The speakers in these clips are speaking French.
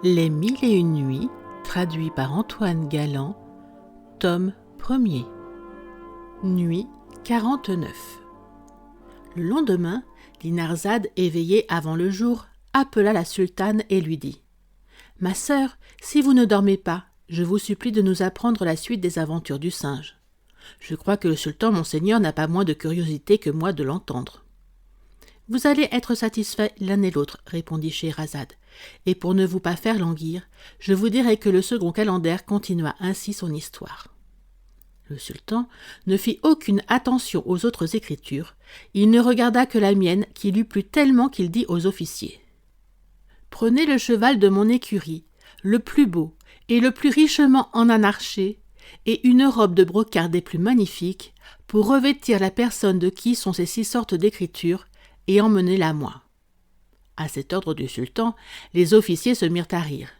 Les Mille et une nuits, traduit par Antoine Galland, tome 1er. Nuit 49. Le lendemain, Dinarzade, éveillée avant le jour, appela la sultane et lui dit « Ma sœur, si vous ne dormez pas, je vous supplie de nous apprendre la suite des aventures du singe. Je crois que le sultan mon seigneur n'a pas moins de curiosité que moi de l'entendre. » « Vous allez être satisfaits l'un et l'autre, répondit Scheherazade, et pour ne vous pas faire languir, je vous dirai que le second calender continua ainsi son histoire. Le sultan ne fit aucune attention aux autres écritures, il ne regarda que la mienne qui lui plut tellement qu'il dit aux officiers « Prenez le cheval de mon écurie, le plus beau et le plus richement enharnaché, et une robe de brocart des plus magnifiques, pour revêtir la personne de qui sont ces 6 sortes d'écritures, et emmenez-la moi. » À cet ordre du sultan, les officiers se mirent à rire.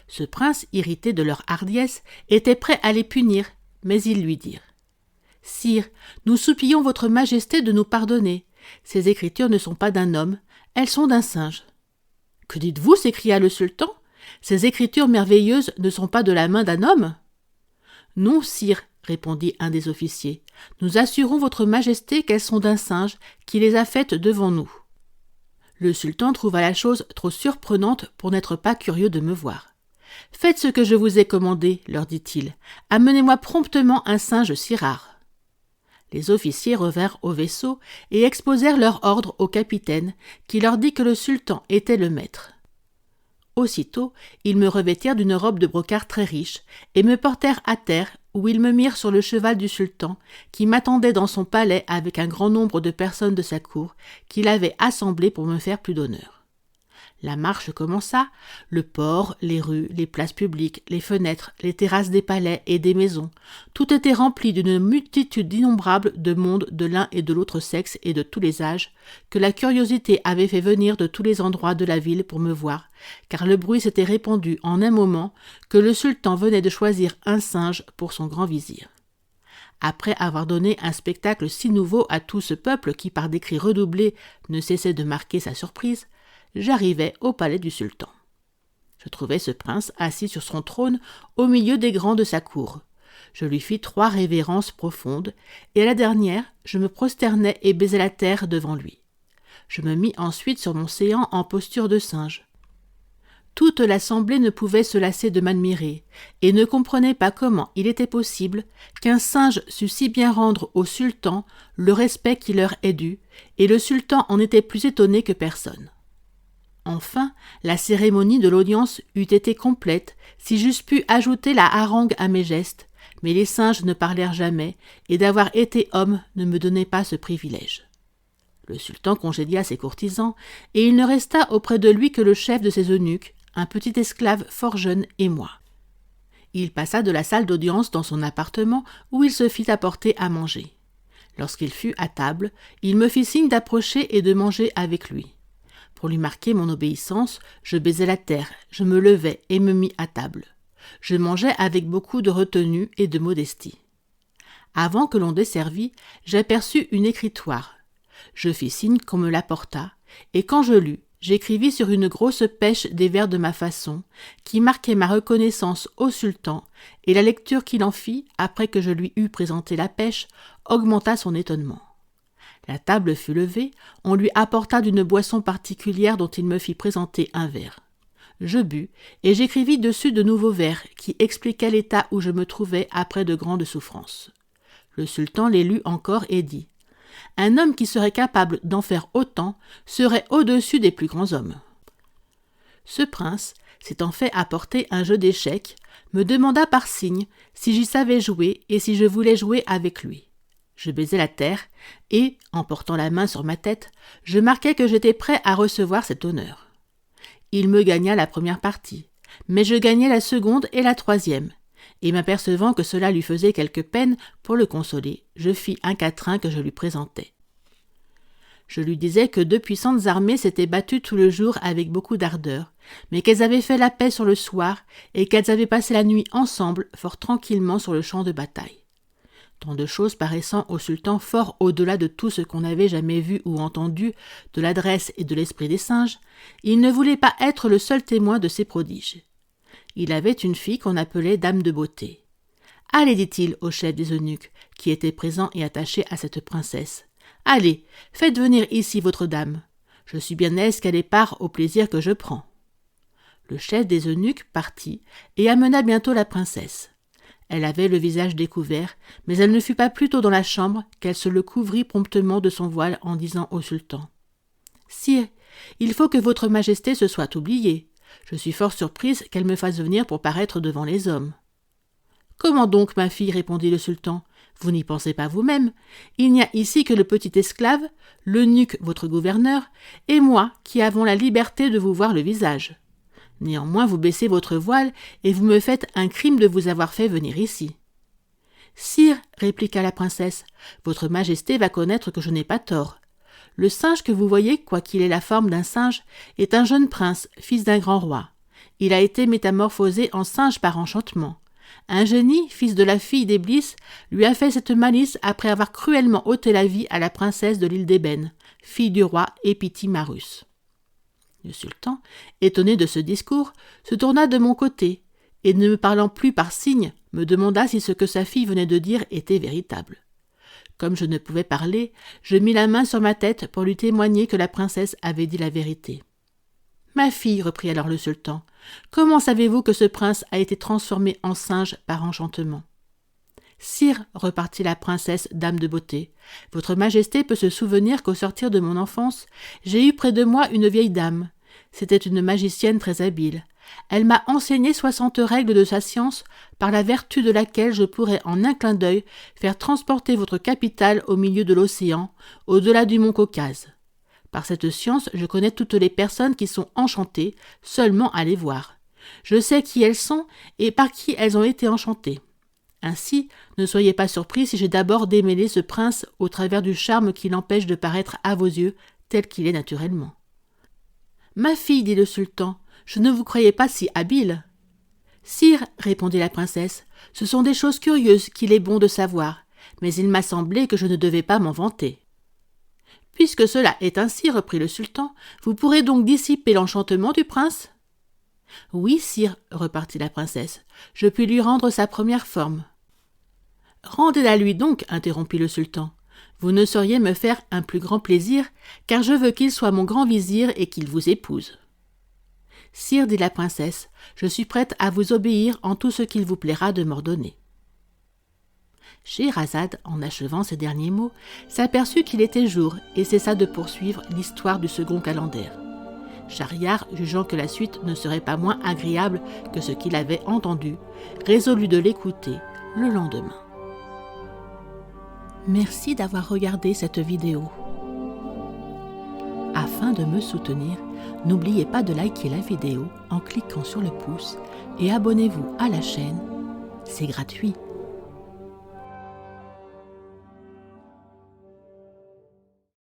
Ce prince, irrité de leur hardiesse, était prêt à les punir, mais ils lui dirent « Sire, nous supplions votre majesté de nous pardonner. Ces écritures ne sont pas d'un homme, elles sont d'un singe. »« Que dites-vous » s'écria le sultan. « Ces écritures merveilleuses ne sont pas de la main d'un homme ?»« Non, sire, » répondit un des officiers, « nous assurons votre majesté qu'elles sont d'un singe qui les a faites devant nous. » Le sultan trouva la chose trop surprenante pour n'être pas curieux de me voir. « Faites ce que je vous ai commandé, leur dit-il. Amenez-moi promptement un singe si rare. » Les officiers revinrent au vaisseau et exposèrent leur ordre au capitaine, qui leur dit que le sultan était le maître. Aussitôt, ils me revêtirent d'une robe de brocart très riche et me portèrent à terre, où ils me mirent sur le cheval du sultan, qui m'attendait dans son palais avec un grand nombre de personnes de sa cour, qu'il avait assemblées pour me faire plus d'honneur. La marche commença, le port, les rues, les places publiques, les fenêtres, les terrasses des palais et des maisons, tout était rempli d'une multitude innombrable de monde de l'un et de l'autre sexe et de tous les âges, que la curiosité avait fait venir de tous les endroits de la ville pour me voir, car le bruit s'était répandu en un moment que le sultan venait de choisir un singe pour son grand vizir. Après avoir donné un spectacle si nouveau à tout ce peuple qui, par des cris redoublés, ne cessait de marquer sa surprise, j'arrivai au palais du sultan. Je trouvai ce prince assis sur son trône au milieu des grands de sa cour. Je lui fis 3 révérences profondes, et à la dernière, je me prosternai et baisai la terre devant lui. Je me mis ensuite sur mon séant en posture de singe. Toute l'assemblée ne pouvait se lasser de m'admirer, et ne comprenait pas comment il était possible qu'un singe sût si bien rendre au sultan le respect qui leur est dû, et le sultan en était plus étonné que personne. Enfin, la cérémonie de l'audience eût été complète si j'eusse pu ajouter la harangue à mes gestes, mais les singes ne parlèrent jamais, et d'avoir été homme ne me donnait pas ce privilège. Le sultan congédia ses courtisans, et il ne resta auprès de lui que le chef de ses eunuques, un petit esclave fort jeune, et moi. Il passa de la salle d'audience dans son appartement, où il se fit apporter à manger. Lorsqu'il fut à table, il me fit signe d'approcher et de manger avec lui. Pour lui marquer mon obéissance, je baisai la terre, je me levai et me mis à table. Je mangeai avec beaucoup de retenue et de modestie. Avant que l'on desservît, j'aperçus une écritoire. Je fis signe qu'on me l'apportât, et quand je lus, j'écrivis sur une grosse pêche des vers de ma façon, qui marquaient ma reconnaissance au sultan, et la lecture qu'il en fit, après que je lui eus présenté la pêche, augmenta son étonnement. La table fut levée, on lui apporta d'une boisson particulière dont il me fit présenter un verre. Je bus, et j'écrivis dessus de nouveaux vers qui expliquaient l'état où je me trouvais après de grandes souffrances. Le sultan les lut encore et dit « Un homme qui serait capable d'en faire autant serait au-dessus des plus grands hommes. » Ce prince, s'étant fait apporter un jeu d'échecs, me demanda par signe si j'y savais jouer et si je voulais jouer avec lui. Je baisai la terre et, en portant la main sur ma tête, je marquai que j'étais prêt à recevoir cet honneur. Il me gagna la première partie, mais je gagnai la seconde et la troisième, et m'apercevant que cela lui faisait quelque peine, pour le consoler, je fis un quatrain que je lui présentai. Je lui disais que 2 puissantes armées s'étaient battues tout le jour avec beaucoup d'ardeur, mais qu'elles avaient fait la paix sur le soir et qu'elles avaient passé la nuit ensemble fort tranquillement sur le champ de bataille. tant de choses paraissant au sultan fort au-delà de tout ce qu'on n'avait jamais vu ou entendu de l'adresse et de l'esprit des singes, il ne voulait pas être le seul témoin de ces prodiges. Il avait une fille qu'on appelait Dame de Beauté. « Allez, dit-il au chef des eunuques, qui était présent et attaché à cette princesse. « Allez, faites venir ici votre dame. Je suis bien aise qu'elle ait part au plaisir que je prends. » Le chef des eunuques partit et amena bientôt la princesse. Elle avait le visage découvert, mais elle ne fut pas plus tôt dans la chambre qu'elle se le couvrit promptement de son voile en disant au sultan « Sire, il faut que votre majesté se soit oubliée. Je suis fort surprise qu'elle me fasse venir pour paraître devant les hommes. »« Comment donc, ma fille, répondit le sultan, vous n'y pensez pas vous-même. Il n'y a ici que le petit esclave, l'eunuque votre gouverneur, et moi qui avons la liberté de vous voir le visage. Néanmoins, vous baissez votre voile et vous me faites un crime de vous avoir fait venir ici. »« Sire, répliqua la princesse, votre majesté va connaître que je n'ai pas tort. Le singe que vous voyez, quoiqu'il ait la forme d'un singe, est un jeune prince, fils d'un grand roi. Il a été métamorphosé en singe par enchantement. Un génie, fils de la fille d'Éblis, lui a fait cette malice après avoir cruellement ôté la vie à la princesse de l'île d'Ébène, fille du roi Épitimarus. » Le sultan, étonné de ce discours, se tourna de mon côté, et ne me parlant plus par signes, me demanda si ce que sa fille venait de dire était véritable. Comme je ne pouvais parler, je mis la main sur ma tête pour lui témoigner que la princesse avait dit la vérité. « Ma fille, reprit alors le sultan, comment savez-vous que ce prince a été transformé en singe par enchantement ?»« Sire, repartit la princesse Dame de Beauté, votre majesté peut se souvenir qu'au sortir de mon enfance, j'ai eu près de moi une vieille dame. C'était une magicienne très habile. Elle m'a enseigné 60 règles de sa science, par la vertu de laquelle je pourrais en un clin d'œil faire transporter votre capitale au milieu de l'océan, au-delà du mont Caucase. Par cette science, je connais toutes les personnes qui sont enchantées, seulement à les voir. Je sais qui elles sont et par qui elles ont été enchantées. Ainsi, ne soyez pas surpris si j'ai d'abord démêlé ce prince au travers du charme qui l'empêche de paraître à vos yeux tel qu'il est naturellement. »« Ma fille, dit le sultan, je ne vous croyais pas si habile. »« Sire, répondit la princesse, ce sont des choses curieuses qu'il est bon de savoir, mais il m'a semblé que je ne devais pas m'en vanter. »« Puisque cela est ainsi, reprit le sultan, vous pourrez donc dissiper l'enchantement du prince ? »« Oui, sire, repartit la princesse, je puis lui rendre sa première forme. »« Rendez-la lui donc, interrompit le sultan. Vous ne sauriez me faire un plus grand plaisir, car je veux qu'il soit mon grand vizir et qu'il vous épouse. »« Sire, dit la princesse, je suis prête à vous obéir en tout ce qu'il vous plaira de m'ordonner. » Scheherazade, en achevant ces derniers mots, s'aperçut qu'il était jour et cessa de poursuivre l'histoire du second calender. Schahriar, jugeant que la suite ne serait pas moins agréable que ce qu'il avait entendu, résolut de l'écouter le lendemain. Merci d'avoir regardé cette vidéo. Afin de me soutenir, n'oubliez pas de liker la vidéo en cliquant sur le pouce et abonnez-vous à la chaîne, c'est gratuit.